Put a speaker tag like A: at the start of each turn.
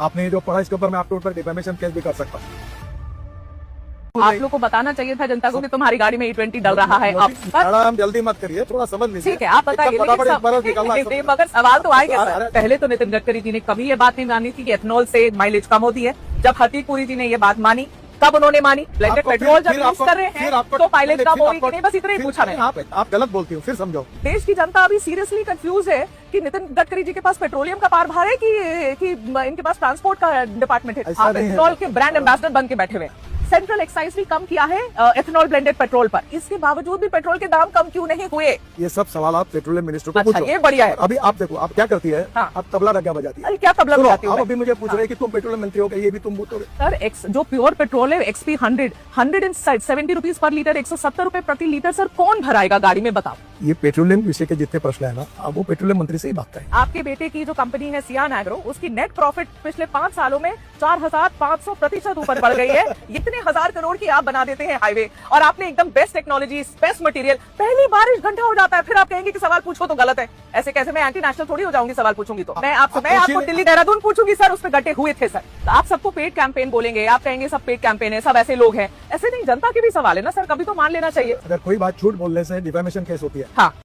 A: आपने जो पढ़ा इसके ऊपर मैं आपके ऊपर डिफेमेशन केस भी कर सकता हूँ।
B: आप लोग को बताना चाहिए था जनता को कि तुम्हारी गाड़ी में E20 डल रहा है। अब
A: मैडम जल्दी मत करिए, थोड़ा समझ लीजिए।
B: ठीक है, आप बताइए, लेकिन मगर सवाल तो आएगा सर। पहले तो नितिन गडकरी जी ने कभी ये बात नहीं मानी थी कि एथेनॉल से माइलेज कम होती है। जब हरदीप पुरी जी ने ये बात मानी, कब उन्होंने मानी? ब्लेंडेड पेट्रोल जब यूज कर रहे हैं तो माइलेज कम होगी कि नहीं, बस इतना ही पूछा मैंने।
A: आप गलत बोलती हो, फिर समझो।
B: देश की जनता अभी सीरियसली कंफ्यूज है कि नितिन गडकरी जी के पास पेट्रोलियम का कारभार है कि इनके पास ट्रांसपोर्ट का डिपार्टमेंट है। आप एथेनॉल के ब्रांड एम्बेसडर बन के बैठे हुए हैं। सेंट्रल एक्साइज भी कम किया है एथेनॉल ब्लेंडेड पेट्रोल पर, इसके बावजूद भी पेट्रोल के दाम कम क्यों नहीं हुए?
A: ये सब सवाल आप पेट्रोलियम मिनिस्टर को
B: अच्छा,
A: पूछो।
B: ये बढ़िया है।
A: अभी आप देखो, आप क्या करती है?
B: हाँ।
A: आप तबला रग्गा बजाती है।
B: अरे क्या तबला बजाती हूँ
A: आप
B: मैं?
A: अभी मुझे पूछ रहे हैं कि तुम पेट्रोलियम मंत्री हो गए, ये भी तुम बोलोगे?
B: सर जो प्योर पेट्रोल है XP 170 रुपीज पर लीटर, 170 रुपए प्रति लीटर, सर कौन भराएगा गाड़ी में, बताओ?
A: ये पेट्रोलियम विषय के जितने प्रश्न है ना, अब वो पेट्रोलियम मंत्री से ही भागता है।
B: आपके बेटे की जो कंपनी है सियान एग्रो, उसकी नेट प्रॉफिट पिछले 5 सालों में 4500% ऊपर बढ़ गई है। इतने 1000 करोड़ की आप बना देते हैं हाईवे, और आपने एकदम बेस्ट टेक्नोलॉजी, बेस्ट मटेरियल, पहली बारिश घंटा हो जाता है, फिर आप कहेंगे कि सवाल पूछो तो गलत है। ऐसे कैसे? मैं एंटी नेशनल थोड़ी हो जाऊंगी सवाल पूछूंगी तो। मैं आपको दिल्ली देहरादून पूछूंगी सर, उस पर गड्ढे हुए थे सर। तो आप सबको पेड कैंपेन बोलेंगे, आप कहेंगे सब पेड कैंपेन है, सब ऐसे लोग हैं। ऐसे नहीं, जनता के भी सवाल है ना सर, कभी तो मान लेना चाहिए।
A: अगर कोई बात झूठ बोलने से डिफेमेशन केस होती है।
B: हाँ।